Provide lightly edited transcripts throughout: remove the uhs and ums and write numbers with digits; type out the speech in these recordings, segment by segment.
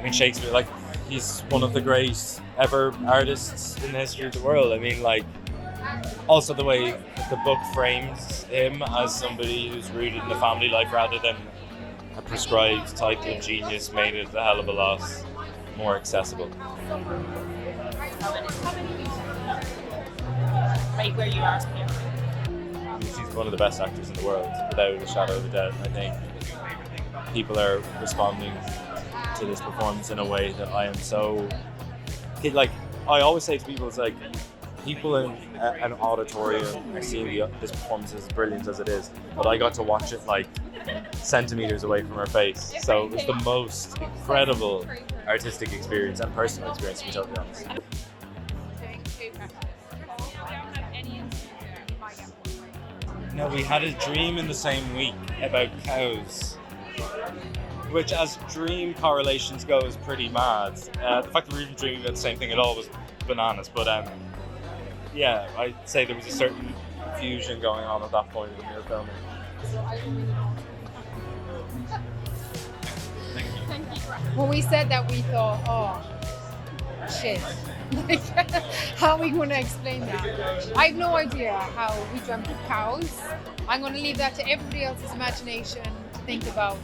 mean, Shakespeare, like, he's one of the great ever artists in the history of the world. I mean, like, also the way the book frames him as somebody who's rooted in the family life rather than a prescribed title of genius made it a hell of a lot more accessible. Right where you are here. She's one of the best actors in the world, without a shadow of a doubt. I think people are responding to this performance in a way that I am so... Like, I always say to people, it's like, people in an auditorium are seeing this performance as brilliant as it is, but I got to watch it like centimeters away from her face. So it was the most incredible artistic experience and personal experience, to be totally honest. No, we had a dream in the same week about cows, which, as dream correlations go, is pretty mad. The fact that we were even dreaming about the same thing at all was bananas, but yeah, I'd say there was a certain fusion going on at that point when we were filming. Thank you. When we said that, we thought, oh, shit. Like, how are we going to explain that? I have no idea how we dreamt of cows. I'm going to leave that to everybody else's imagination to think about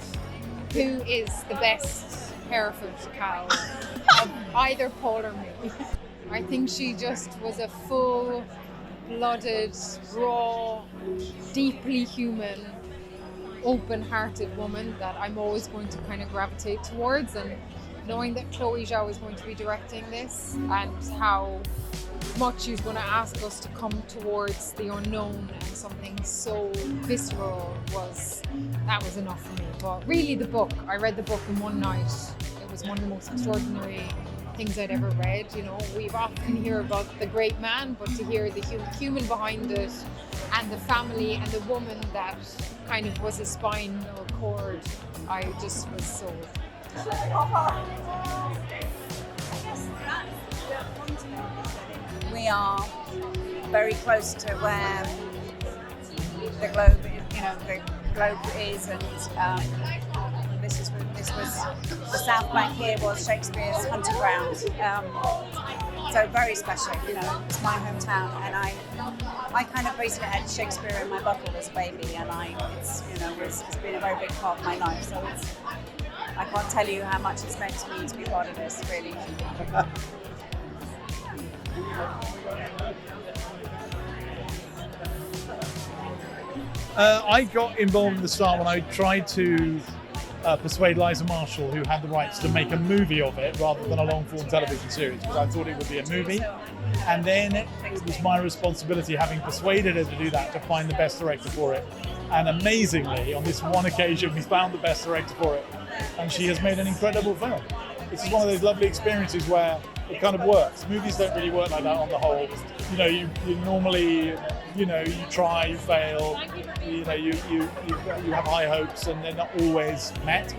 who is the best Hereford cow of either Paul or me. I think she just was a full-blooded, raw, deeply human, open-hearted woman that I'm always going to kind of gravitate towards. And knowing that Chloé Zhao is going to be directing this and how much she's going to ask us to come towards the unknown and something so visceral, that was enough for me. But really the book, I read the book in one night. It was one of the most extraordinary things I'd ever read. You know, we've often hear about the great man, but to hear the human behind it and the family and the woman that kind of was a spinal cord, I just was so... We are very close to where the globe, the globe is, and this was the South Bank here was Shakespeare's hunting ground. So very special, it's my hometown, and I kind of basically had Shakespeare in my buckle as a baby, and it's been a very big part of my life. So I can't tell you how much it's meant to me to be part of this, really. I got involved in the start when I tried to persuade Liza Marshall, who had the rights, to make a movie of it rather than a long-form television series, because I thought it would be a movie. And then it was my responsibility, having persuaded her to do that, to find the best director for it. And amazingly, on this one occasion, we found the best director for it, and she has made an incredible film. This is one of those lovely experiences where it kind of works. Movies don't really work like that on the whole. You normally, you try, you fail, you have high hopes, and they're not always met.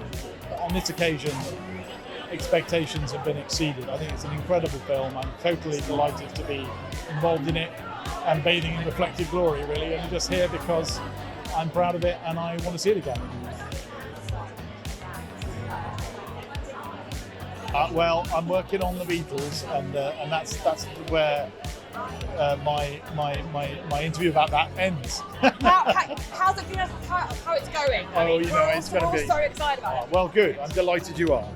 But on this occasion, expectations have been exceeded. I think it's an incredible film. I'm totally delighted to be involved in it and bathing in reflective glory, really. And I'm just here because I'm proud of it and I want to see it again. Well, I'm working on the Beatles, and that's where my interview about that ends. How's it going? How it's going? It's going to be. We're all so excited about it. Well, good. I'm delighted you are.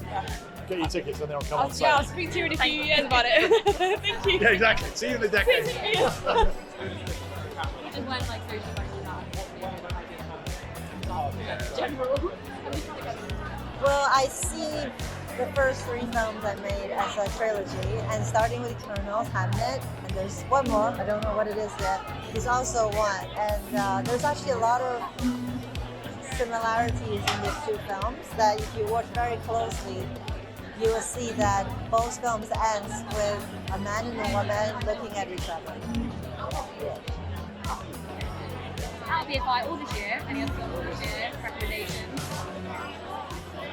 Get your tickets and they'll come on sale. I'll speak to you in a few years about it. Thank you. Yeah, exactly. See you in a decade. You just went like social general. Well, I see the first 3 films I made as a trilogy, and starting with Eternals, Hamnet, and there's one more, I don't know what it is yet, is also one. And there's actually a lot of similarities in these 2 films that if you watch very closely, you will see that both films ends with a man and a woman looking at each other. At BFI all this year, and the other film all this year,